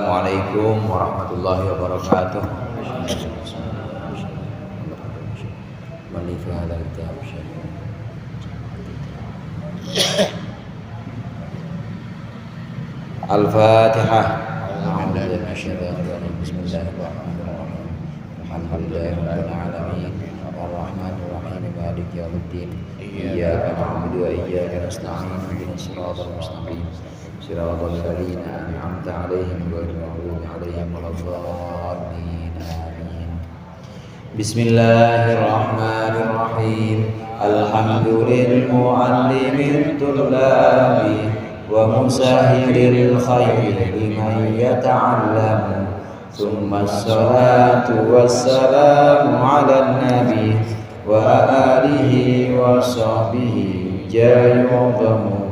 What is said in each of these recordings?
Assalamualaikum warahmatullahi wabarakatuh. Al-Fatihah. Bismillahirrahmanirrahim. Alhamdulillahirabbil alamin. Arrahmanir rahim. Maliki yaumiddin. Iyyaka na'budu wa iyyaka nasta'in. Ihdinas siratal mustaqim. Siratal ladzina an'amta 'alaihim ghairil maghdubi 'alaihim waladdallin. Amin. Bismillahirrahmanirrahim. Alhamdulillahil mu'allimit tullabi wa musahhiril khairi liman yata'allamu. Thumma assalatu wassalamu 'alan nabi wa alihi wa sahbihi jayudamu.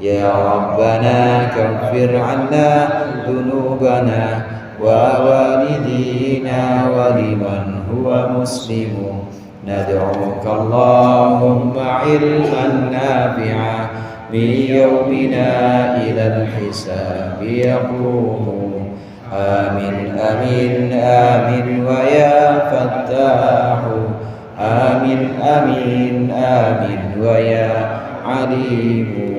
Ya Rabbana kaffir 'anna dhunubana wa walidina wa liman huwa muslimu. Nad'uka Allahumma ilman nafi'a min yawmina ilal hisabi yaqumu. Amin amin amin wa ya fattahu. Amin amin amin wa ya alimu.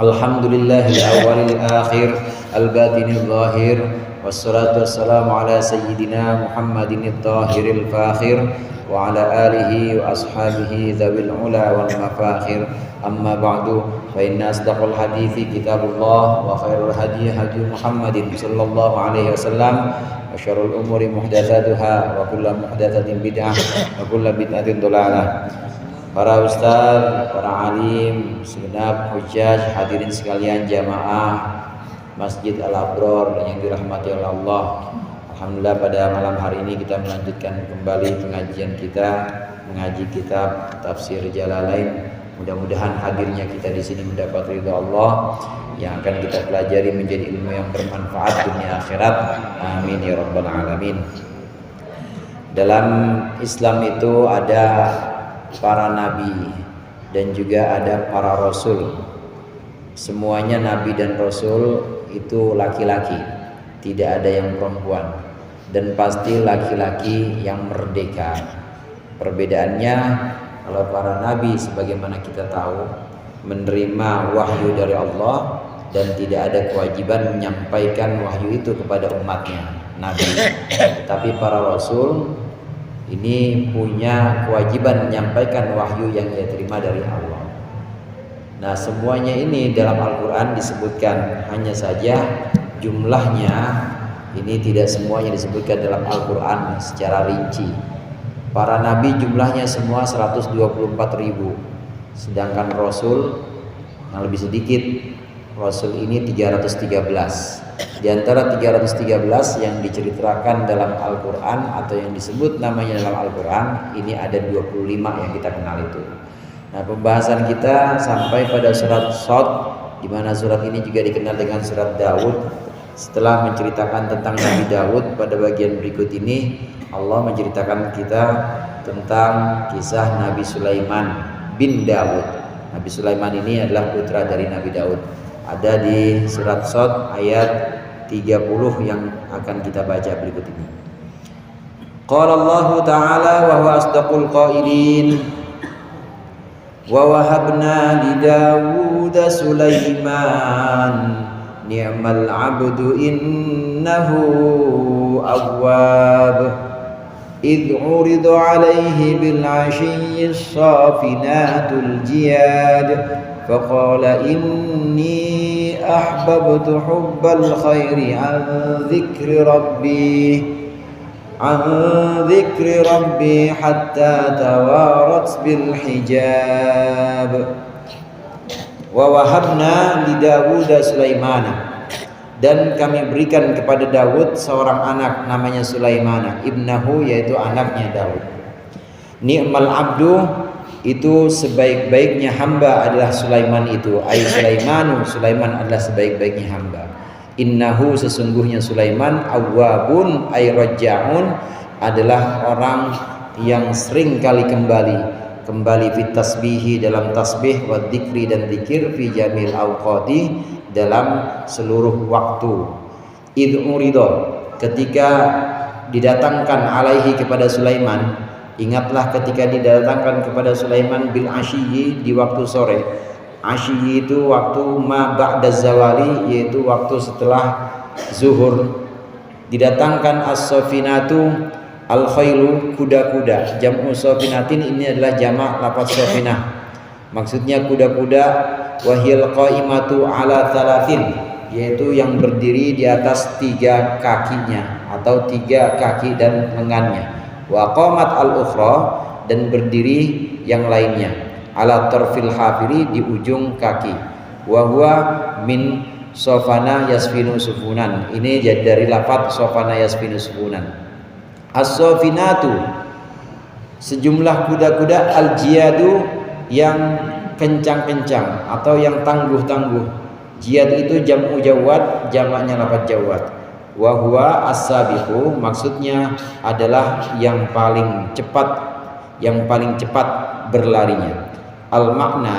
Alhamdulillahil awwalil akhir al-batinil zahir. Wassalatu wassalamu ala sayyidina Muhammadin at-tahiril fakhir wa ala alihi wa ashabihi dzawil ula wal mafakhir. Amma ba'du, fa inna asdaqal hadithi kitabullah wa khairul hadi hadi Muhammadin sallallahu alaihi wasallam wa syarrul umuri muhdatsatuha wa kullu muhdatsatin bid'ah wa kullu bid'atin dhalalah. Para ustaz, para alim, segenap hujjaj, hadirin sekalian jamaah Masjid Al-Abror yang dirahmati oleh Allah. Alhamdulillah pada malam hari ini kita melanjutkan kembali pengajian kita, mengaji kitab Tafsir Jalalain. Mudah-mudahan hadirnya kita di sini mendapat ridha Allah, yang akan kita pelajari menjadi ilmu yang bermanfaat dunia akhirat. Amin ya rabbal alamin. Dalam Islam itu ada para nabi dan juga ada para rasul. Semuanya nabi dan rasul itu laki-laki, tidak ada yang perempuan, dan pasti laki-laki yang merdeka. Perbedaannya, kalau para nabi sebagaimana kita tahu menerima wahyu dari Allah dan tidak ada kewajiban menyampaikan wahyu itu kepada umatnya, nabi. Tapi para rasul ini punya kewajiban menyampaikan wahyu yang dia terima dari Allah. Nah, semuanya ini dalam Al-Quran disebutkan, hanya saja jumlahnya ini tidak semuanya disebutkan dalam Al-Quran secara rinci. Para nabi jumlahnya semua 124.000, sedangkan Rasul yang lebih sedikit, Rasul ini 313. Di antara 313 yang diceritakan dalam Al-Quran atau yang disebut namanya dalam Al-Quran, ini ada 25 yang kita kenal itu. Nah, pembahasan kita sampai pada surat Shad, di mana surat ini juga dikenal dengan surat Daud. Setelah menceritakan tentang Nabi Daud, pada bagian berikut ini Allah menceritakan kita tentang kisah Nabi Sulaiman bin Daud. Nabi Sulaiman ini adalah putra dari Nabi Daud. Ada di surat Shad ayat 30 yang akan kita baca berikut ini. Qala Allah Ta'ala wa huwa asdaqul qailin wa wahabna li Dawud Sulaiman ni'mal 'abdu innahu awwab. إذ عرض عليه بالعشي الصافنات الجياد فقال إني أحببت حب الخير عن ذكر ربي حتى توارت بالحجاب. ووهبنا لداود سليمان, dan kami berikan kepada Daud seorang anak namanya Sulaiman, ibnahu, yaitu anaknya Daud. Ni'mal abdu, itu sebaik-baiknya hamba adalah Sulaiman itu. Ai Sulaimanu, Sulaiman adalah sebaik-baiknya hamba. Innahu, sesungguhnya Sulaiman, awwabun ay raja'un, adalah orang yang sering kali kembali fit tasbihi, dalam tasbih, wa dzikri, dan zikir, fi jamil awqati, dalam seluruh waktu. ketika didatangkan alaihi kepada Sulaiman, ingatlah ketika didatangkan kepada Sulaiman bil asyiyi di waktu sore. Asyiyi itu waktu ma ba'da zawali, yaitu waktu setelah zuhur. Didatangkan as-safinatu al-khailu, kuda-kuda. Jam'u safinatin ini adalah jamak lafaz safinah. Maksudnya kuda-kuda. Wahil qaimatu ala thalathin, yaitu yang berdiri di atas 3 kakinya atau 3 kaki dan lengannya. Wa qamat al-ukhra, dan berdiri yang lainnya. Ala tarfil hafiri, di ujung kaki. Wa huwa min sofana yasfinu sufunan. Ini dari lafaz sofana yasfinu sufunan. As-sofinatu, sejumlah kuda-kuda, al-jiyadu, yang kencang-kencang atau yang tangguh-tangguh. Jiyad itu jam'u jawad, jamaknya lafaz jawad. Wa huwa as-sabiqu, maksudnya adalah yang paling cepat berlarinya. Al-makna,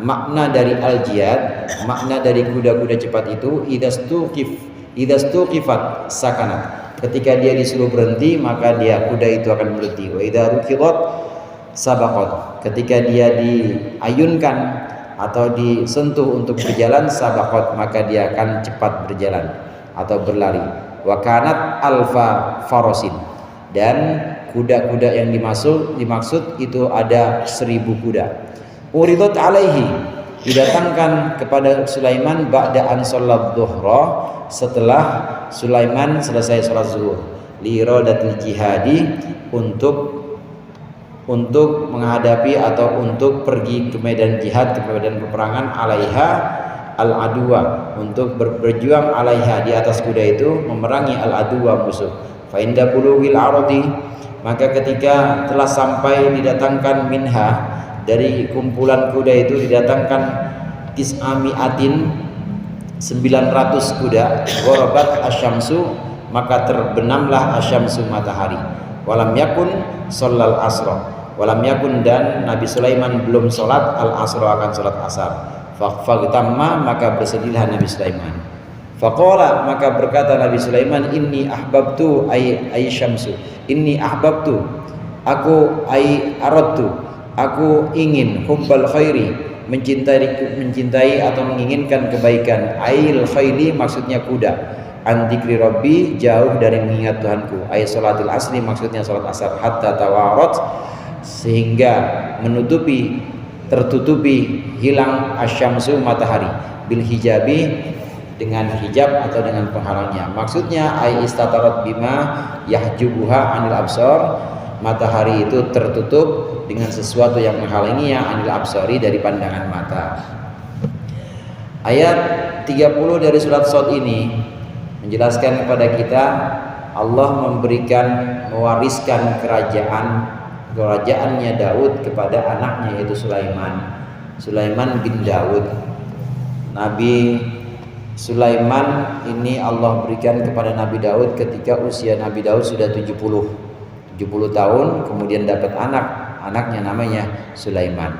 makna dari al-jiyad, makna dari kuda-kuda cepat itu idastuqifat sakanat, ketika dia disuruh berhenti maka kuda itu akan berhenti. Wa idza rukidat sabaqat, ketika dia diayunkan atau disentuh untuk berjalan, sabaqat, maka dia akan cepat berjalan atau berlari. Wa kanat alfa farasin, dan kuda-kuda yang dimaksud itu ada 1000 kuda. Uridat alaihi, didatangkan kepada Sulaiman ba'da an sholat dhuhra, setelah Sulaiman selesai sholat zuhur. Li iradatil jihadi, untuk menghadapi atau untuk pergi ke medan jihad, ke medan peperangan, alaiha al-aduwa, untuk berjuang alaiha, di atas kuda itu, memerangi al-aduwa, musuh. Fa inda bulughil aradi, maka ketika telah sampai didatangkan minha, dari kumpulan kuda itu didatangkan tis'amiatin 900 kuda. Gharabat asyamsu, maka terbenamlah asyamsu, matahari. Walam yakun sholal asra, walam yakun, dan Nabi Sulaiman belum sholat al-asra, akan sholat asar. Fagtamma, maka bersedihlah Nabi Sulaiman. Faqala, maka berkata Nabi Sulaiman, inni ahbabtu ay syamsu, inni ahbabtu, aku ay aradtu, aku ingin, hubbal khairi, mencintai atau menginginkan kebaikan. Ail khairi, maksudnya kuda. An dzikri rabbi, jauh dari mengingat Tuhanku. Ay salatil asri, maksudnya salat asar. Hatta tawarat, sehingga tertutupi, hilang asyamsu, matahari. Bil hijabi, dengan hijab atau dengan penghalangnya. Maksudnya ay istatarat bima yahjubuha anil absar, matahari itu tertutup dengan sesuatu yang menghalanginya, anil absari, dari pandangan mata. Ayat 30 dari surat Shad ini menjelaskan kepada kita Allah mewariskan kerajaannya Daud kepada anaknya, yaitu Sulaiman bin Daud. Nabi Sulaiman ini Allah berikan kepada Nabi Daud ketika usia Nabi Daud sudah 70 tahun, kemudian dapat anaknya namanya Sulaiman.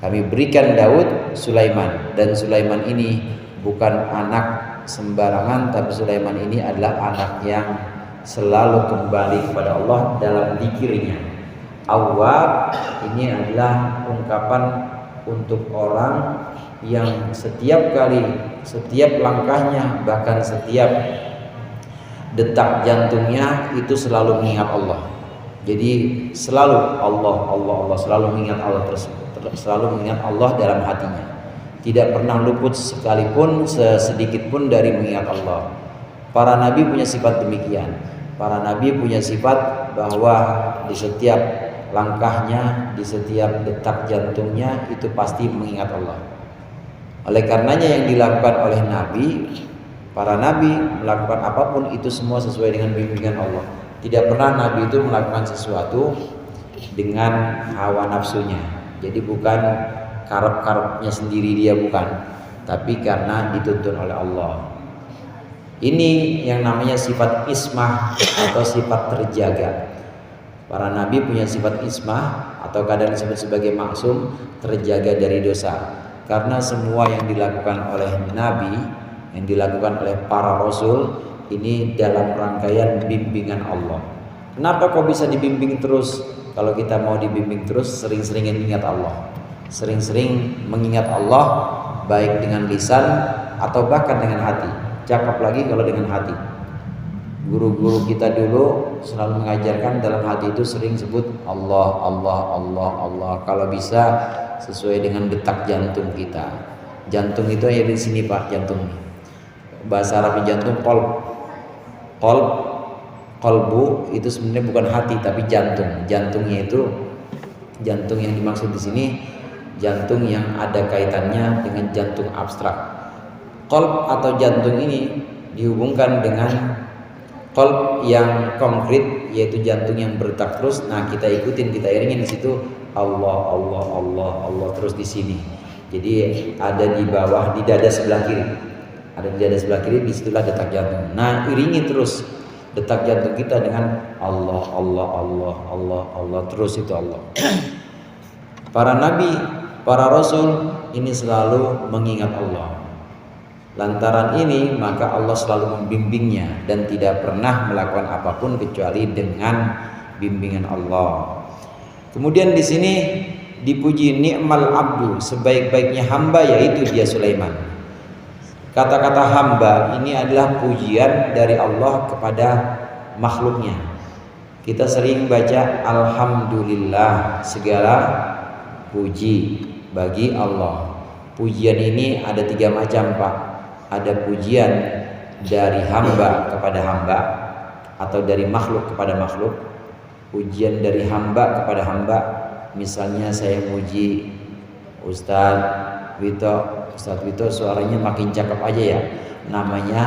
Kami berikan Daud Sulaiman, dan Sulaiman ini bukan anak sembarangan, tapi Sulaiman ini adalah anak yang selalu kembali kepada Allah dalam zikirnya. Awwab, ini adalah ungkapan untuk orang yang setiap langkahnya, bahkan setiap detak jantungnya itu selalu mengingat Allah. Jadi selalu Allah, selalu mengingat Allah tersebut, selalu mengingat Allah dalam hatinya. Tidak pernah luput sekalipun, sedikit pun dari mengingat Allah. Para nabi punya sifat demikian. Para nabi punya sifat bahwa di setiap langkahnya, di setiap detak jantungnya itu pasti mengingat Allah. Oleh karenanya yang dilakukan oleh para nabi melakukan apapun itu semua sesuai dengan bimbingan Allah. Tidak pernah Nabi itu melakukan sesuatu dengan hawa nafsunya. Jadi bukan karep-karepnya sendiri dia, bukan, tapi karena dituntun oleh Allah. Ini yang namanya sifat ismah atau sifat terjaga. Para nabi punya sifat ismah atau kadang disebut sebagai maksum, terjaga dari dosa. Karena semua yang dilakukan oleh nabi, yang dilakukan oleh para rasul ini dalam rangkaian bimbingan Allah. Kenapa kok bisa dibimbing terus? Kalau kita mau dibimbing terus, sering-seringin ingat Allah, sering-sering mengingat Allah, baik dengan lisan atau bahkan dengan hati. Cakap lagi kalau dengan hati. Guru-guru kita dulu selalu mengajarkan dalam hati itu sering sebut Allah, Allah, Allah, Allah. Kalau bisa sesuai dengan detak jantung kita. Jantung itu ya di sini Pak, jantung. Bahasa Arab jantung kolbu itu sebenarnya bukan hati tapi jantung. Jantungnya itu jantung yang dimaksud di sini jantung yang ada kaitannya dengan jantung abstrak. Kolb atau jantung ini dihubungkan dengan kolb yang konkret, yaitu jantung yang berdetak terus. Nah, kita ikutin, kita iringin di situ Allah, Allah, Allah, Allah terus di sini. Jadi ada di bawah di dada sebelah kiri. Ada di dada sebelah kiri, disitulah detak jantung. Nah, iringi terus detak jantung kita dengan Allah, Allah, Allah, Allah, Allah terus itu Allah. Para nabi, para rasul ini selalu mengingat Allah. Lantaran ini maka Allah selalu membimbingnya dan tidak pernah melakukan apapun kecuali dengan bimbingan Allah. Kemudian di sini dipuji ni'mal abdu, sebaik-baiknya hamba yaitu dia Sulaiman. Kata-kata hamba ini adalah pujian dari Allah kepada makhluknya. Kita sering baca alhamdulillah, segala puji bagi Allah. Pujian ini ada 3 macam Pak. Ada pujian dari hamba kepada hamba atau dari makhluk kepada makhluk. Pujian dari hamba kepada hamba, misalnya saya muji Ustadz Wito suaranya makin cakep aja ya, namanya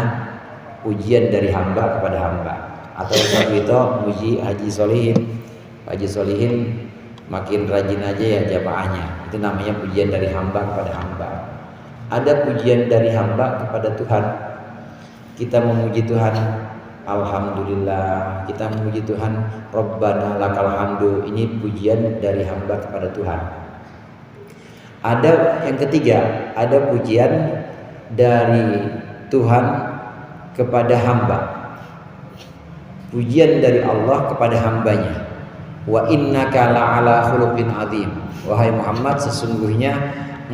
pujian dari hamba kepada hamba. Atau Ustadz Wito muji Haji Solihin, Haji Solihin makin rajin aja ya jamaahnya, itu namanya pujian dari hamba kepada hamba. Ada pujian dari hamba kepada Tuhan. Kita memuji Tuhan alhamdulillah, kita memuji Tuhan Rabbana lakal hamdu. Ini pujian dari hamba kepada Tuhan. Ada yang ketiga, ada pujian dari Tuhan kepada hamba. Pujian dari Allah kepada hambanya. Wa innaka la'ala khuluqin azim. Wahai Muhammad, sesungguhnya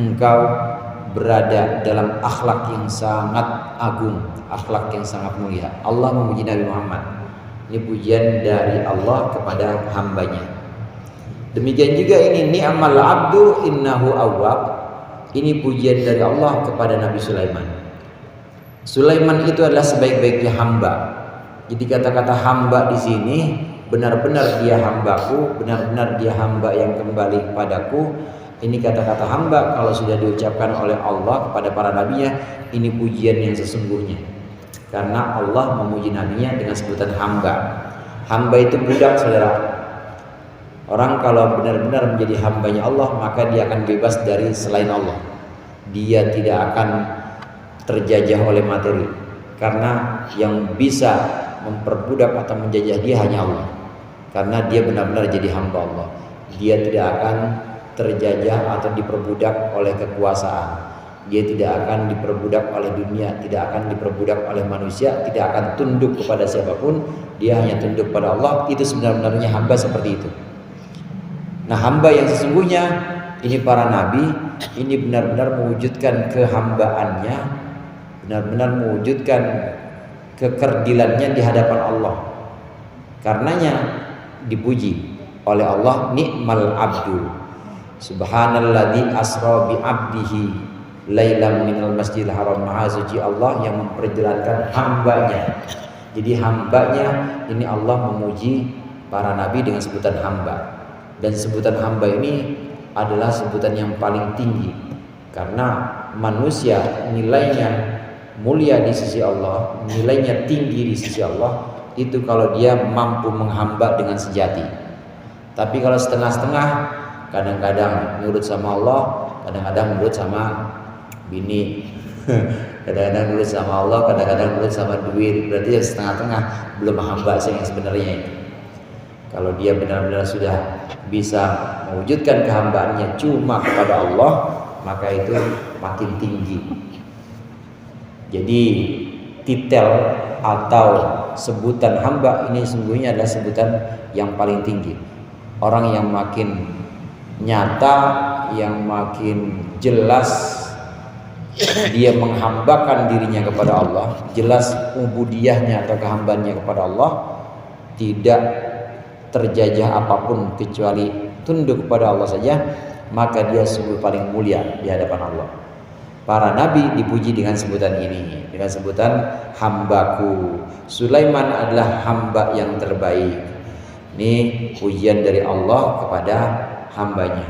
engkau berada dalam akhlak yang sangat agung, akhlak yang sangat mulia. Allah memuji Nabi Muhammad. Ini pujian dari Allah kepada hambanya. Demikian juga ini ni'mal abdu innahu awwab. Ini pujian dari Allah kepada Nabi Sulaiman. Sulaiman itu adalah sebaik-baiknya hamba. Jadi kata-kata hamba di sini benar-benar dia hambaku, benar-benar dia hamba yang kembali kepadaku. Ini kata-kata hamba kalau sudah diucapkan oleh Allah kepada para nabinya, ini pujian yang sesungguhnya. Karena Allah memuji nabinya dengan sebutan hamba. Hamba itu budak, saudara. Orang kalau benar-benar menjadi hambanya Allah, maka dia akan bebas dari selain Allah. Dia tidak akan terjajah oleh materi. Karena yang bisa memperbudak atau menjajah dia hanya Allah. Karena dia benar-benar jadi hamba Allah. Dia tidak akan terjajah atau diperbudak oleh kekuasaan. Dia tidak akan diperbudak oleh dunia, tidak akan diperbudak oleh manusia, tidak akan tunduk kepada siapapun. Dia hanya tunduk pada Allah. Itu sebenarnya hamba seperti itu. Nah, hamba yang sesungguhnya ini para nabi, ini benar-benar mewujudkan kehambaannya, benar-benar mewujudkan kekerdilannya di hadapan Allah. Karenanya dipuji oleh Allah, ni'mal abdu. Subhanalladzi asra bi 'abdihi lailam minal masjidil haram. Maha suci Allah yang memperjalankan hambanya. Jadi hambanya ini Allah memuji para nabi dengan sebutan hamba. Dan sebutan hamba ini adalah sebutan yang paling tinggi. Karena manusia nilainya mulia di sisi Allah, nilainya tinggi di sisi Allah, itu kalau dia mampu menghamba dengan sejati. Tapi kalau setengah-setengah, kadang-kadang nurut sama Allah, kadang-kadang nurut sama bini, kadang-kadang nurut sama Allah, kadang-kadang nurut sama duit. Berarti ya setengah-tengah, belum hamba sih yang sebenarnya itu. Kalau dia benar-benar sudah bisa mewujudkan kehambaannya cuma kepada Allah, maka itu makin tinggi. Jadi titel atau sebutan hamba ini sungguhnya adalah sebutan yang paling tinggi. Orang yang makin nyata, yang makin jelas dia menghambakan dirinya kepada Allah, jelas ubudiyahnya atau kehambaannya kepada Allah, tidak terjajah apapun kecuali tunduk kepada Allah saja, maka dia sungguh paling mulia di hadapan Allah. Para nabi dipuji dengan sebutan ini, dengan sebutan hambaku. Sulaiman adalah hamba yang terbaik. Ini pujian dari Allah kepada hambanya.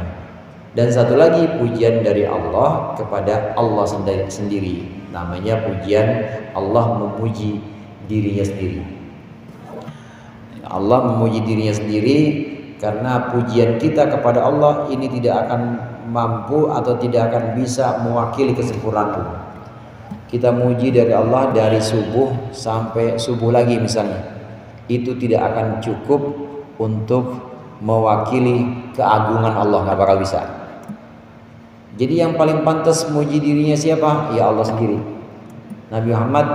Dan satu lagi pujian dari Allah kepada Allah sendiri. Namanya pujian Allah memuji dirinya sendiri. Allah memuji dirinya sendiri karena pujian kita kepada Allah ini tidak akan mampu atau tidak akan bisa mewakili kesempurnaan Allah. Kita muji dari Allah dari subuh sampai subuh lagi misalnya, itu tidak akan cukup untuk mewakili keagungan Allah, nggak bakal bisa. Jadi yang paling pantas muji dirinya siapa? Ya Allah sendiri. Nabi Muhammad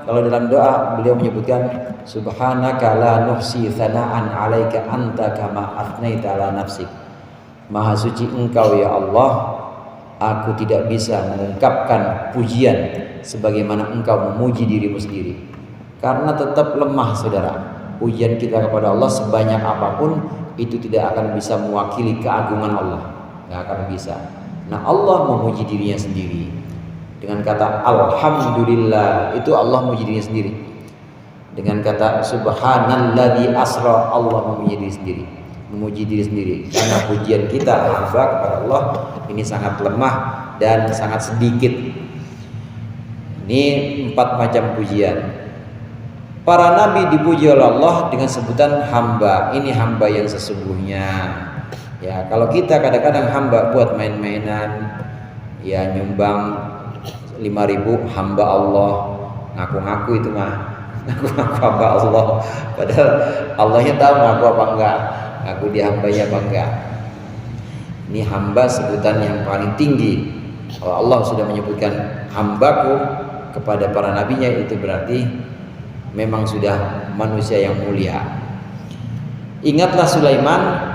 kalau dalam doa beliau menyebutkan subhanaka la nuhsi thana'an 'alaika anta kama athnaita 'ala nafsik. Maha suci Engkau ya Allah, aku tidak bisa mengungkapkan pujian sebagaimana Engkau memuji dirimu sendiri. Karena tetap lemah saudara. Pujian kita kepada Allah sebanyak apapun itu tidak akan bisa mewakili keagungan Allah, nggak akan bisa. Nah, Allah memuji dirinya sendiri dengan kata alhamdulillah, itu Allah memuji dirinya sendiri. Dengan kata subhanalladzi asra, Allah memuji diri sendiri, memuji diri sendiri. Karena pujian kita hamba kepada Allah ini sangat lemah dan sangat sedikit. Ini 4 macam pujian. Para nabi dipuji oleh Allah dengan sebutan hamba. Ini hamba yang sesungguhnya. Ya, kalau kita kadang-kadang hamba buat main-mainan, ya nyumbang 5.000 hamba Allah, ngaku-ngaku itu mah, ngaku-ngaku hamba Allah. Padahal Allahnya tahu ngaku apa enggak, ngaku dia hambanya apa enggak. Ini hamba sebutan yang paling tinggi. Kalau Allah sudah menyebutkan hambaku kepada para nabinya, itu berarti memang sudah manusia yang mulia. Ingatlah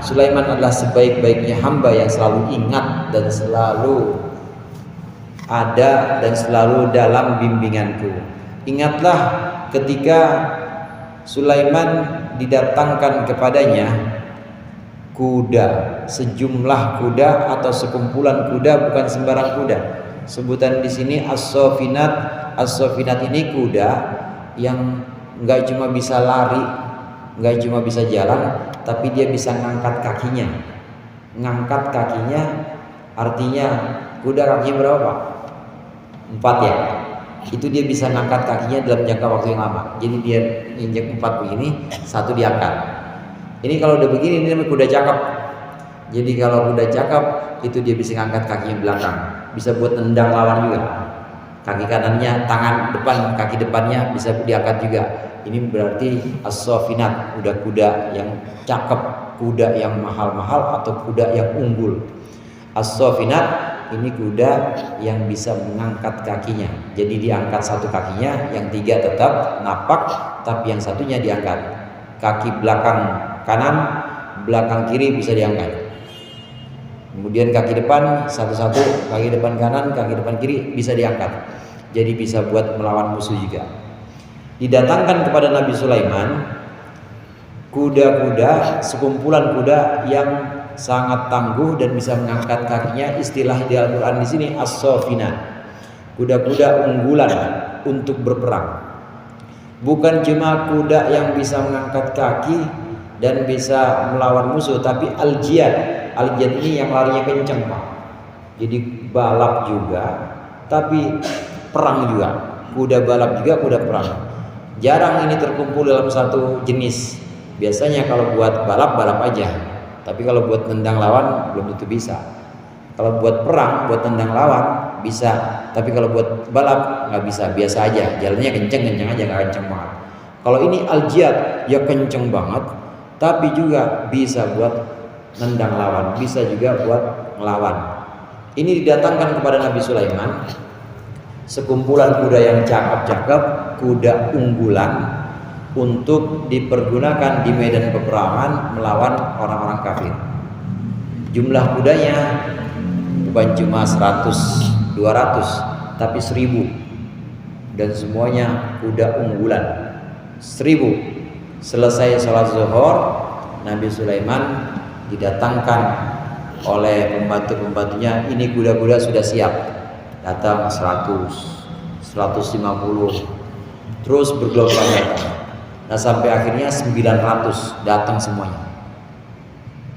Sulaiman adalah sebaik-baiknya hamba yang selalu ingat dan selalu ada dan selalu dalam bimbinganku. Ingatlah ketika Sulaiman didatangkan kepadanya kuda, sejumlah kuda atau sekumpulan kuda, bukan sembarang kuda. Sebutan di sini as-safinat. As-safinat ini kuda yang enggak cuma bisa lari, enggak cuma bisa jalan, tapi dia bisa ngangkat kakinya. Ngangkat kakinya artinya kuda kakinya berapa Pak? 4 ya. Itu dia bisa ngangkat kakinya dalam jangka waktu yang lama. Jadi dia injek 4 begini, 1 diangkat. Ini kalau udah begini ini namanya kuda cakep. Jadi kalau kuda cakep itu dia bisa ngangkat kakinya belakang, bisa buat nendang lawan juga. Kaki kanannya, tangan depan, kaki depannya bisa diangkat juga. Ini berarti as-safinat, kuda-kuda yang cakep, kuda yang mahal-mahal atau kuda yang unggul. As-safinat ini kuda yang bisa mengangkat kakinya. Jadi diangkat 1 kakinya, yang 3 tetap napak, tapi yang 1-nya diangkat. Kaki belakang kanan, belakang kiri bisa diangkat. Kemudian kaki depan satu-satu, kaki depan kanan, kaki depan kiri bisa diangkat. Jadi bisa buat melawan musuh juga. Didatangkan kepada Nabi Sulaiman kuda-kuda, sekumpulan kuda yang sangat tangguh dan bisa mengangkat kakinya. Istilah di Al-Qur'an di sini as-safinat. Kuda-kuda unggulan untuk berperang. Bukan cuma kuda yang bisa mengangkat kaki dan bisa melawan musuh, tapi al-jiyad. Al-jiyad ini yang larinya kencang, Pak. Jadi balap juga, tapi perang juga. Kuda balap juga, kuda perang. Jarang ini terkumpul dalam satu jenis. Biasanya kalau buat balap, balap aja. Tapi kalau buat nendang lawan belum tentu bisa. Kalau buat perang, buat nendang lawan bisa. Tapi kalau buat balap nggak bisa, biasa aja. Jalannya kenceng aja, nggak kenceng banget. Kalau ini al-jiyad ya kenceng banget, tapi juga bisa buat nendang lawan, bisa juga buat ngelawan. Ini didatangkan kepada Nabi Sulaiman sekumpulan kuda yang cakep-cakep, kuda unggulan untuk dipergunakan di medan peperangan melawan orang-orang kafir. Jumlah kudanya bukan cuma 100, 200, tapi 1000, dan semuanya kuda unggulan. 1000. Selesai sholat zuhur, Nabi Sulaiman didatangkan oleh pembantu-pembantunya, ini kuda-kuda sudah siap. Datang 100, 150, terus bergelombang datang. Nah sampai akhirnya 900 datang semuanya.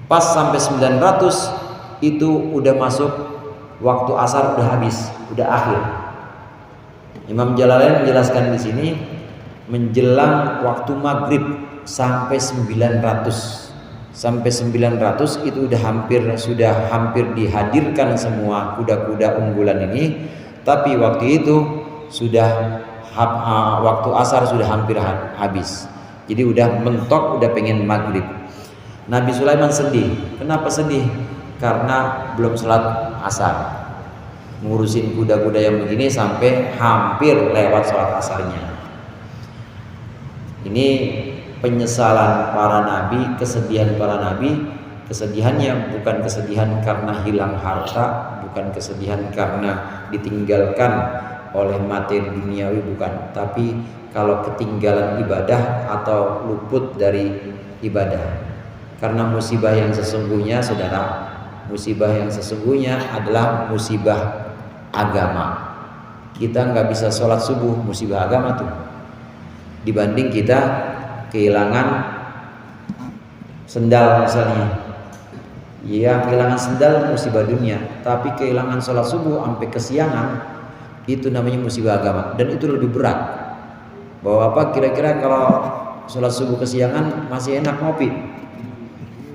Pas sampai 900 itu udah masuk waktu asar, udah habis, udah akhir. Imam Jalalain menjelaskan di sini menjelang waktu maghrib sampai 900. Sampai 900 itu sudah hampir dihadirkan semua kuda-kuda unggulan ini. Tapi waktu itu sudah waktu asar sudah hampir habis. Jadi udah mentok, udah pengen maghrib. Nabi Sulaiman sedih. Kenapa sedih? Karena belum sholat asar. Ngurusin kuda-kuda yang begini sampai hampir lewat sholat asarnya. Ini penyesalan para nabi, kesedihan para nabi. Kesedihannya bukan kesedihan karena hilang harta, bukan kesedihan karena ditinggalkan oleh materi duniawi, bukan, tapi kalau ketinggalan ibadah atau luput dari ibadah. Karena musibah yang sesungguhnya, saudara, musibah yang sesungguhnya adalah musibah agama. Kita nggak bisa sholat subuh, musibah agama tuh. Dibanding kita kehilangan sendal misalnya, ya kehilangan sendal musibah dunia, tapi kehilangan sholat subuh sampai kesiangan itu namanya musibah agama, dan itu lebih berat. Bahwa apa? Kira-kira kalau sholat subuh kesiangan masih enak ngopi,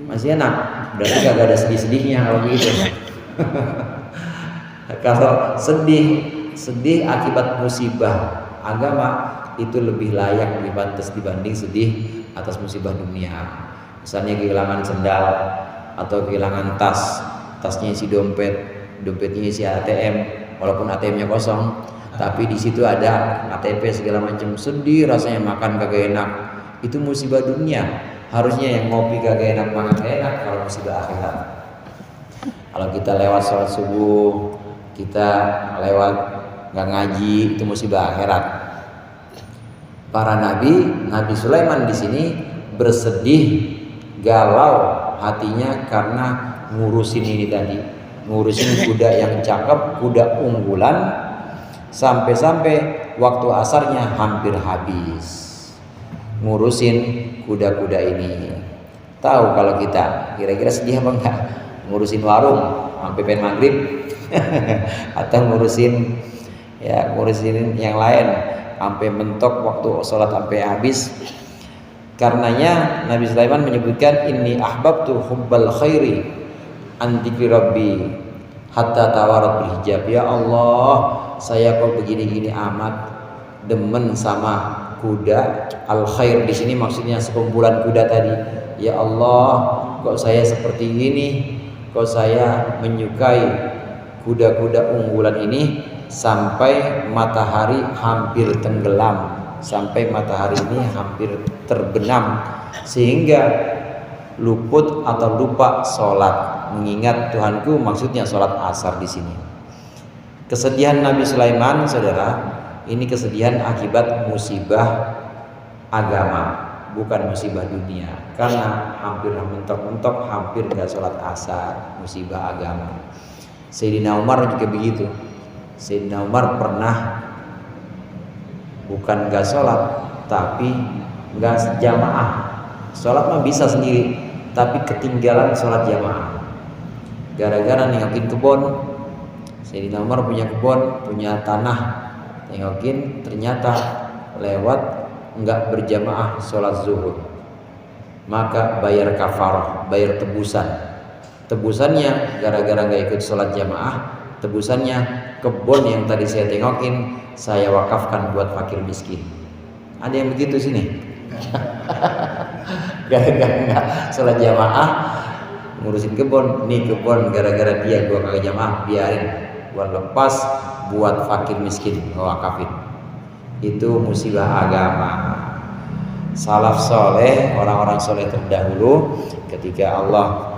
masih enak, berarti gak ada sedih-sedihnya kalau begitu. Kalau sedih akibat musibah agama itu lebih layak, lebih pantas dibanding sedih atas musibah dunia. Misalnya kehilangan sendal atau kehilangan tasnya isi dompetnya isi ATM, walaupun ATM-nya kosong, tapi di situ ada KTP segala macam, sedih rasanya, makan kagak enak. Itu musibah dunia. Harusnya yang ngopi kagak enak, makan kagak enak kalau musibah akhirat. Kalau kita lewat sholat subuh, kita lewat nggak ngaji, itu musibah akhirat. Para Nabi Sulaiman di sini bersedih, galau hatinya karena ngurusin ini tadi, ngurusin kuda yang cakep, kuda unggulan, sampai waktu asarnya hampir habis ngurusin kuda-kuda ini. Tahu kalau kita kira-kira sedih apa enggak? Ngurusin warung sampai pengen maghrib atau ngurusin yang lain sampai mentok waktu sholat sampai habis. Karenanya Nabi Sulaiman menyebutkan, inni ahbabtu hubbal khairi an dzikri rabbi hatta tawarat bil hijab. Ya Allah, saya kok begini-gini amat demen sama kuda. Al khair di sini maksudnya sekumpulan kuda tadi. Ya Allah, kok saya seperti ini, kok saya menyukai kuda-kuda unggulan ini sampai matahari hampir tenggelam, sampai matahari ini hampir terbenam, sehingga luput atau lupa sholat, mengingat Tuhanku, maksudnya sholat asar di sini. Kesedihan Nabi Sulaiman, saudara, ini kesedihan akibat musibah agama, bukan musibah dunia. Karena hampir mentok-mentok, hampir gak sholat asar, musibah agama. Sayyidina Umar juga begitu. Sayyidina Umar pernah bukan gak sholat, tapi gak jamaah. Sholat mah bisa sendiri, tapi ketinggalan sholat jamaah gara-gara nengokin kebun. Sayyidina Umar punya kebun, punya tanah, nengokin ternyata lewat nggak berjamaah sholat zuhur, maka bayar kafarah, bayar tebusannya gara-gara nggak ikut sholat jamaah. Tebusannya, kebun yang tadi saya tengokin saya wakafkan buat fakir miskin. Ada yang begitu sini? Gara-gara nggak sholat jamaah ngurusin kebun, nih kebun gara-gara dia gua kagak jamaah, biarin buat lepas, buat fakir miskin, wakafin. Itu musibah agama. Salaf soleh, orang-orang soleh terdahulu, ketika Allah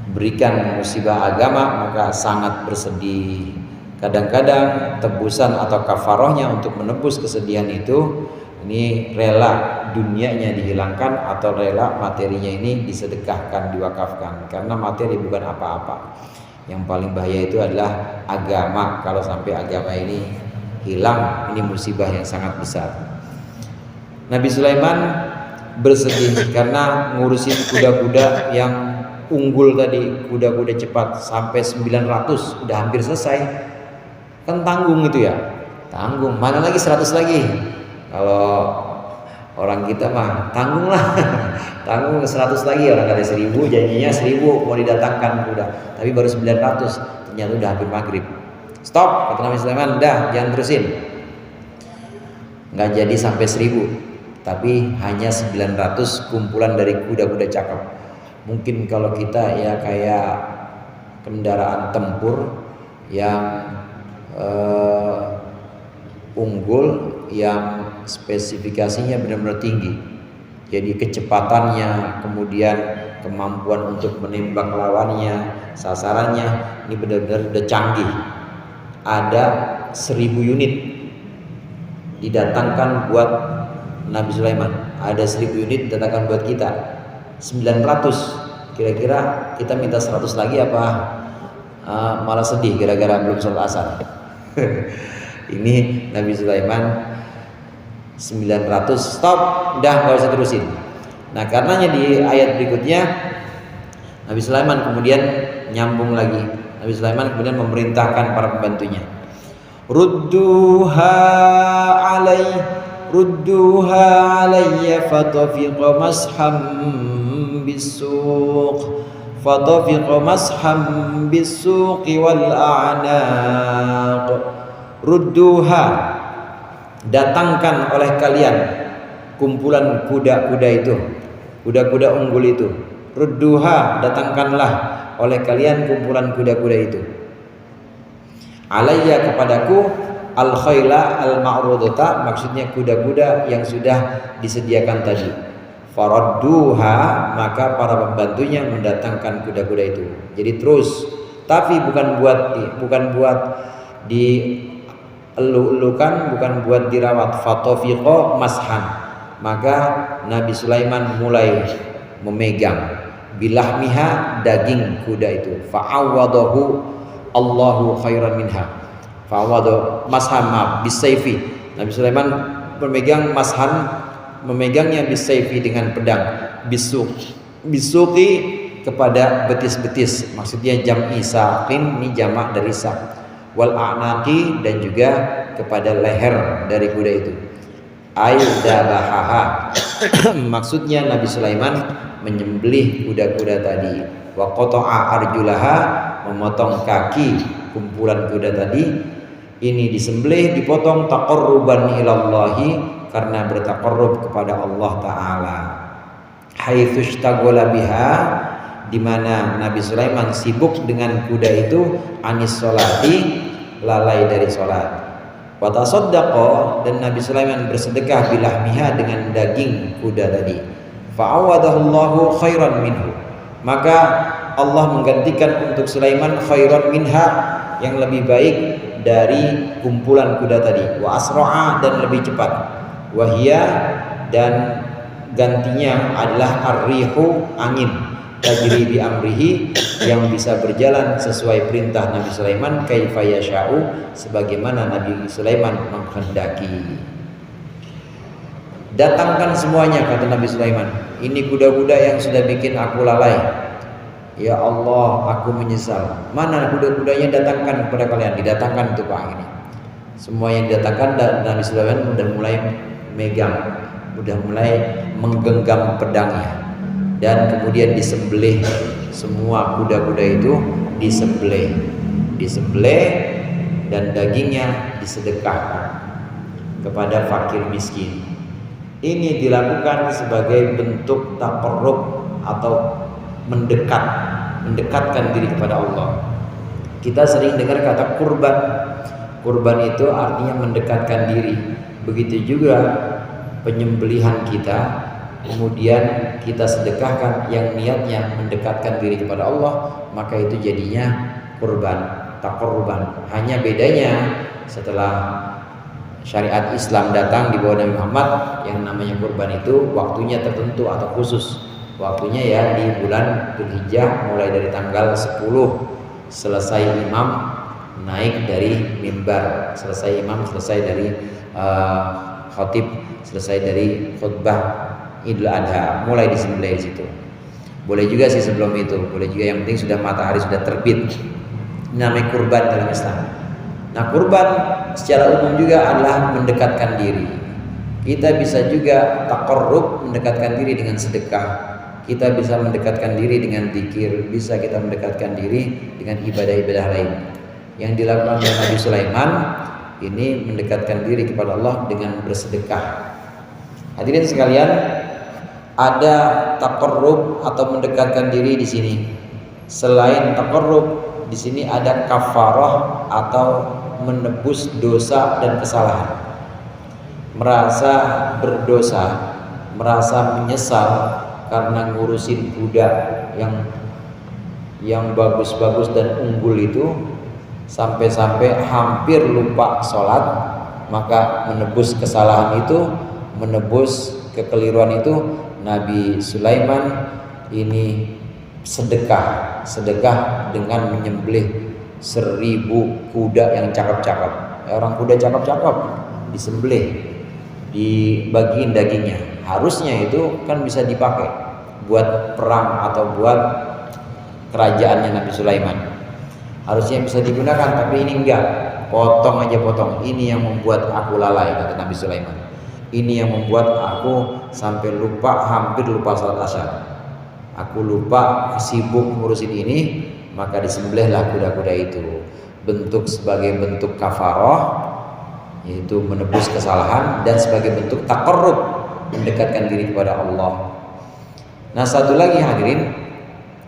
berikan musibah agama maka sangat bersedih. Kadang-kadang tebusan atau kafarohnya untuk menebus kesedihan itu, ini rela dunianya dihilangkan atau rela materinya ini disedekahkan, diwakafkan. Karena materi bukan apa-apa. Yang paling bahaya itu adalah agama. Kalau sampai agama ini hilang, ini musibah yang sangat besar. Nabi Sulaiman bersedih karena ngurusin kuda-kuda yang unggul tadi, kuda-kuda cepat sampai 900, udah hampir selesai. Kan tanggung itu ya, tanggung. Mana lagi 100 lagi? Kalau orang kita mah tanggung lah, tanggung 100 lagi, orang kata 1000, janjinya 1000 mau didatangkan kuda, tapi baru 900, ternyata udah hampir maghrib. Stop, kata Nabi Sulaiman, udah jangan terusin. Nggak jadi sampai 1000, tapi hanya 900 kumpulan dari kuda-kuda cakep. Mungkin kalau kita ya kayak kendaraan tempur yang unggul, yang spesifikasinya benar-benar tinggi. Jadi kecepatannya, kemudian kemampuan untuk menembak lawannya, sasarannya, ini benar-benar udah canggih. Ada 1000 unit didatangkan buat Nabi Sulaiman, ada 1000 unit didatangkan buat kita. 900, kira-kira kita minta 100 lagi apa malah sedih gara-gara belum sholat asar. Ini Nabi Sulaiman 900, stop, udah gak usah terusin. Nah karenanya di ayat berikutnya Nabi Sulaiman kemudian nyambung lagi. Nabi Sulaiman kemudian memerintahkan para pembantunya, rudduha alayya fatafiqa masham bisuqi wal a'naq. Rudduha, datangkan oleh kalian kumpulan kuda-kuda itu, kuda-kuda unggul itu. Rudduha, datangkanlah oleh kalian kumpulan kuda-kuda itu. Alayya, kepadaku, al khayla al ma'rudata, maksudnya kuda-kuda yang sudah disediakan tadi. Faradduha, maka para pembantunya mendatangkan kuda-kuda itu. Jadi terus, tapi bukan buat dielu-elukan, bukan buat dirawat. Fatafiqa mashan, maka Nabi Sulaiman mulai memegang bilahmiha, daging kuda itu. Fa'awadahu Allahu khairan minha. Fa'awadahu mashan bisayfi. Nabi Sulaiman memegang mashan, memegangnya bisayfi dengan pedang. Bisuqi, kepada betis-betis, maksudnya jam'i saqin, ini jamak dari saq. Wal a'naqi, dan juga kepada leher dari kuda itu. Aidabahaha, maksudnya Nabi Sulaiman menyembelih kuda-kuda tadi. Wa qata'a arjulaha, memotong kaki kumpulan kuda tadi. Ini disembelih, dipotong taqarruban ilallahi, karena bertaqarrub kepada Allah Ta'ala. Haitsu ishtaghala biha, di mana Nabi Sulaiman sibuk dengan kuda itu, anis sholati, lalai dari sholat. Wa tasaddaqa, dan Nabi Sulaiman bersedekah bilahmiha, dengan daging kuda tadi. Fa'awadahullahu khairan minhu, maka Allah menggantikan untuk Sulaiman khairan minha, yang lebih baik dari kumpulan kuda tadi. Wa asra'a, dan lebih cepat. Wahia, dan gantinya adalah ar-rihu, angin, tajri bi amrihi, yang bisa berjalan sesuai perintah Nabi Sulaiman, kaifa yasha'u, sebagaimana Nabi Sulaiman menghendaki. Datangkan semuanya, kata Nabi Sulaiman. Ini kuda-kuda yang sudah bikin aku lalai. Ya Allah, aku menyesal. Mana kuda-kudanya, datangkan kepada kalian. Didatangkan untuk Pak ini. Semua yang didatangkan, dan Nabi Sulaiman sudah mulai megang, sudah mulai menggenggam pedangnya, dan kemudian disembelih. Semua kuda-kuda itu disembelih, dan dagingnya disedekahkan kepada fakir miskin. Ini dilakukan sebagai bentuk taqarrub atau mendekatkan diri kepada Allah. Kita sering dengar kata kurban. Kurban itu artinya mendekatkan diri. Begitu juga penyembelihan kita, kemudian kita sedekahkan yang niatnya mendekatkan diri kepada Allah, maka itu jadinya kurban, taqarruban. Hanya bedanya setelah syariat Islam datang di bawah Nabi Muhammad, yang namanya kurban itu waktunya tertentu atau khusus. Waktunya ya di bulan Dzulhijjah, mulai dari tanggal 10 selesai imam naik dari mimbar, selesai imam, selesai dari khatib, selesai dari khutbah Idul Adha, mulai disembelih di situ. Boleh juga sih sebelum itu, boleh juga, yang penting sudah matahari sudah terbit. Ini namanya kurban dalam Islam. Nah, kurban secara umum juga adalah mendekatkan diri. Kita bisa juga taqarrub, mendekatkan diri dengan sedekah. Kita bisa mendekatkan diri dengan zikir, bisa kita mendekatkan diri dengan ibadah-ibadah lain. Yang dilakukan oleh Nabi Sulaiman ini mendekatkan diri kepada Allah dengan bersedekah. Hadirin sekalian, ada taqarrub atau mendekatkan diri di sini. Selain taqarrub, di sini ada kafarah atau menebus dosa dan kesalahan. Merasa berdosa, merasa menyesal karena ngurusin kuda yang bagus-bagus dan unggul itu, sampai-sampai hampir lupa sholat, maka menebus kesalahan itu, menebus kekeliruan itu, Nabi Sulaiman ini sedekah dengan menyembelih 1000 kuda yang cakep-cakep. Orang kuda cakep-cakep disembelih, dibagiin dagingnya. Harusnya itu kan bisa dipakai buat perang atau buat kerajaannya Nabi Sulaiman. Harusnya bisa digunakan, tapi ini enggak. Potong aja potong. Ini yang membuat aku lalai, kata Nabi Sulaiman. Ini yang membuat aku sampai lupa, hampir lupa salat asar. Aku lupa, sibuk ngurusin ini, maka disembelihlah kuda-kuda itu. Sebagai bentuk kafarah, yaitu menebus kesalahan, dan sebagai bentuk taqarrub, mendekatkan diri kepada Allah. Nah, satu lagi hadirin,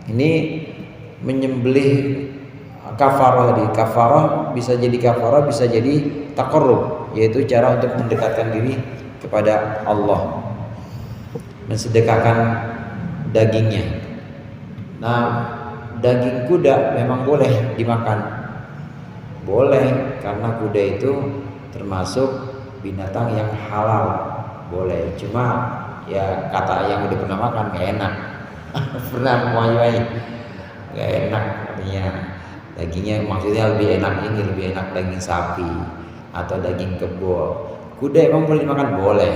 ini menyembelih kafarah tadi. Kafarah bisa jadi kafarah, bisa jadi taqarrub, yaitu cara untuk mendekatkan diri kepada Allah, mensedekahkan dagingnya. Nah, daging kuda memang boleh dimakan, boleh, karena kuda itu termasuk binatang yang halal, boleh. Cuma ya kata yang udah pernah makan gak enak. Pernah mewayi-wayi gak enak, katanya dagingnya, maksudnya lebih enak daging sapi atau daging kebo. Kuda emang boleh dimakan, boleh,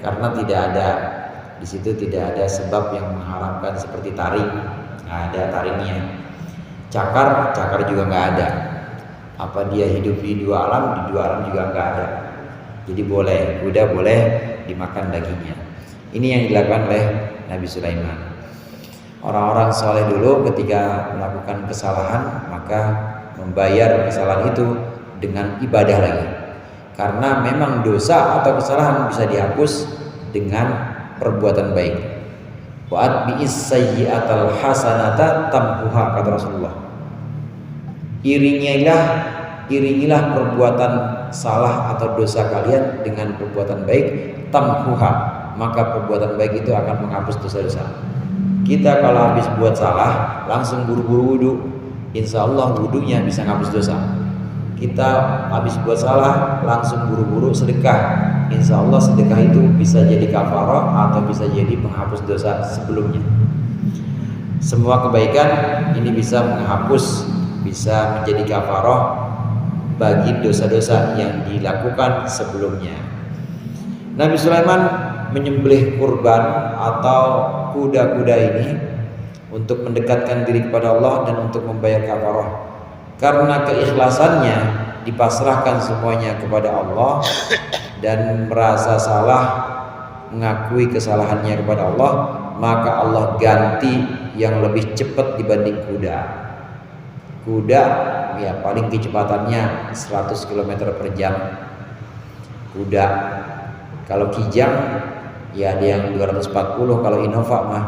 karena di situ tidak ada sebab yang mengharamkan seperti taring, nggak ada taringnya. Cakar juga nggak ada. Apa dia hidup di dua alam juga nggak ada. Jadi boleh, kuda boleh dimakan dagingnya. Ini yang dilakukan oleh Nabi Sulaiman. Orang-orang soleh dulu ketika melakukan kesalahan, maka membayar kesalahan itu dengan ibadah lagi. Karena memang dosa atau kesalahan bisa dihapus dengan perbuatan baik. Wa atbi'is sayyi'atal hasanata tamhuha, kata Rasulullah. Iringilah perbuatan salah atau dosa kalian dengan perbuatan baik, tamhuha, maka perbuatan baik itu akan menghapus dosa-dosa. Kita kalau habis buat salah langsung buru-buru wudu, insya Allah wudunya bisa menghapus dosa. Kita habis buat salah langsung buru-buru sedekah, insya Allah sedekah itu bisa jadi kafarah atau bisa jadi penghapus dosa sebelumnya. Semua kebaikan ini bisa menghapus, bisa menjadi kafarah bagi dosa-dosa yang dilakukan sebelumnya. Nabi Sulaiman menyembelih kurban atau kuda-kuda ini untuk mendekatkan diri kepada Allah dan untuk membayar kafarah. Karena keikhlasannya dipasrahkan semuanya kepada Allah dan merasa salah, mengakui kesalahannya kepada Allah, maka Allah ganti yang lebih cepat dibanding kuda. Kuda ya paling kecepatannya 100 km per jam. Kuda. Kalau Kijang ya ada yang 240, kalau Innova mah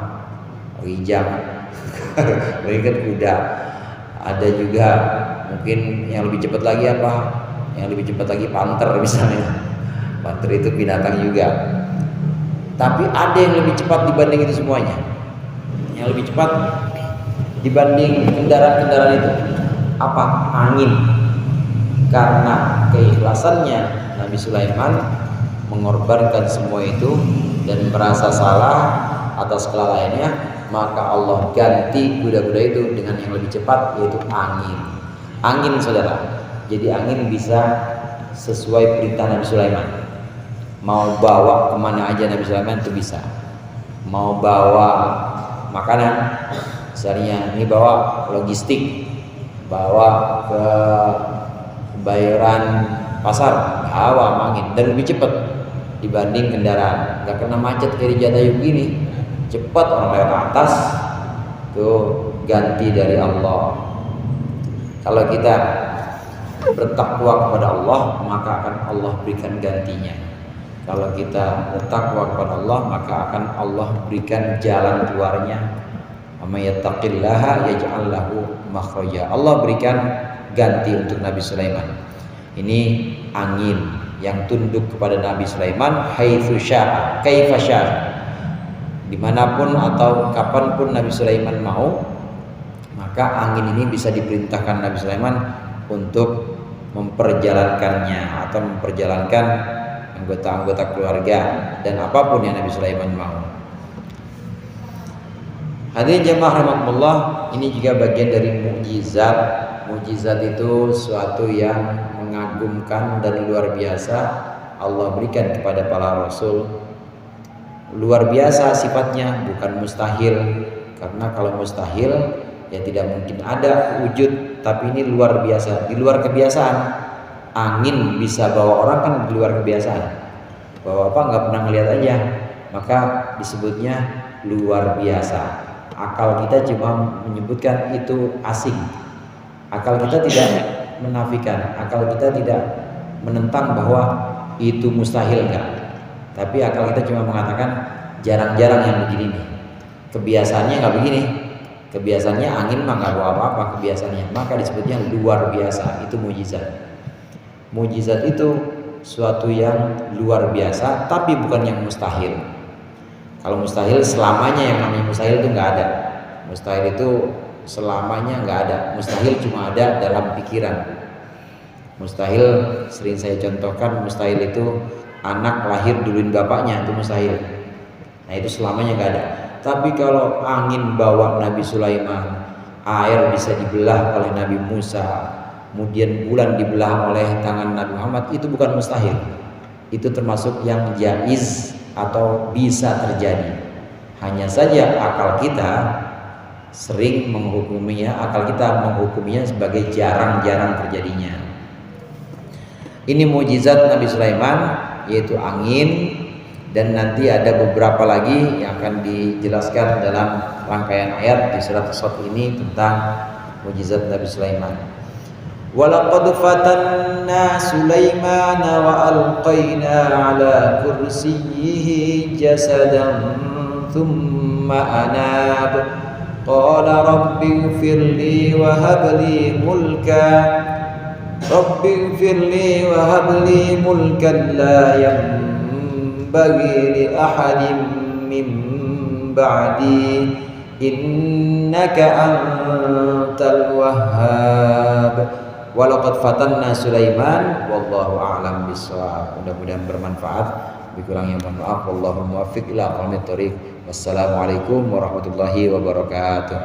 Kijang. Berikut kuda. Ada juga Mungkin yang lebih cepat lagi apa? Yang lebih cepat lagi panter misalnya. Panter itu binatang juga. Tapi ada yang lebih cepat dibanding itu semuanya. Yang lebih cepat dibanding kendaraan-kendaraan itu apa? Angin. Karena keikhlasannya Nabi Sulaiman mengorbankan semua itu dan merasa salah atas kelalaiannya, maka Allah ganti kuda-kuda itu dengan yang lebih cepat, yaitu angin. Angin, saudara. Jadi angin bisa sesuai perintah Nabi Sulaiman. Mau bawa kemana aja Nabi Sulaiman itu bisa. Mau bawa makanan, misalnya ini bawa logistik, bawa ke bayaran pasar, bawa angin dan lebih cepat dibanding kendaraan. Gak kena macet kayak di Jatayu begini. Cepat orang lewat atas tuh, ganti dari Allah. Kalau kita bertakwa kepada Allah, maka akan Allah berikan gantinya. Kalau kita bertakwa kepada Allah, maka akan Allah berikan jalan keluarnya. May yattaqillaha yaj'al lahu makhraja. Allah berikan ganti untuk Nabi Sulaiman. Ini angin yang tunduk kepada Nabi Sulaiman, haitsu syaa, kaifa syaa. Dimanapun atau kapanpun Nabi Sulaiman mau, maka angin ini bisa diperintahkan Nabi Sulaiman untuk memperjalankannya atau memperjalankan anggota-anggota keluarga dan apapun yang Nabi Sulaiman mau. Hadirin jemaah rahimakumullah, ini juga bagian dari mukjizat. Mukjizat itu suatu yang mengagumkan dan luar biasa Allah berikan kepada para rasul. Luar biasa sifatnya, bukan mustahil. Karena kalau mustahil ya tidak mungkin ada wujud, tapi ini luar biasa, di luar kebiasaan. Angin bisa bawa orang kan di luar kebiasaan. Bawa apa nggak pernah ngeliat aja, maka disebutnya luar biasa. Akal kita cuma menyebutkan itu asing. Akal kita tidak menafikan, akal kita tidak menentang bahwa itu mustahil, enggak. Tapi akal kita cuma mengatakan jarang-jarang yang begini nih. Kebiasaannya nggak begini. Kebiasaannya angin mah nggak bawa apa-apa kebiasaannya. Maka disebutnya luar biasa. Itu mujizat. Mujizat itu suatu yang luar biasa, tapi bukan yang mustahil. Kalau mustahil selamanya, yang namanya mustahil itu nggak ada. Mustahil itu selamanya nggak ada. Mustahil cuma ada dalam pikiran. Mustahil sering saya contohkan, mustahil itu anak lahir duluin bapaknya, itu mustahil. Nah itu selamanya nggak ada. Tapi kalau angin bawa Nabi Sulaiman, air bisa dibelah oleh Nabi Musa, kemudian bulan dibelah oleh tangan Nabi Muhammad, itu bukan mustahil. Itu termasuk yang jaiz atau bisa terjadi. Hanya saja akal kita sering menghukuminya, akal kita menghukuminya sebagai jarang-jarang terjadinya. Ini mukjizat Nabi Sulaiman, yaitu angin, dan nanti ada beberapa lagi yang akan dijelaskan dalam rangkaian ayat di surat As-Saff ini tentang mukjizat Nabi Sulaiman. Walaqad fatanna Sulaimana wa alqaina ala kursiyyihi jasadan thumma anab qala rabbi ighfirli wa habli mulka rabbi ighfirli wa habli mulkan la yanbaghi li ahadin min ba'di innaka antal wahhab. Walaqad fatanna Sulaiman wallahu a'lam bissawab. Mudah-mudahan bermanfaat. Kurangnya mohon maaf. Wallahu muwaffiq ila aqwamit thoriq. Wassalamualaikum warahmatullahi wabarakatuh.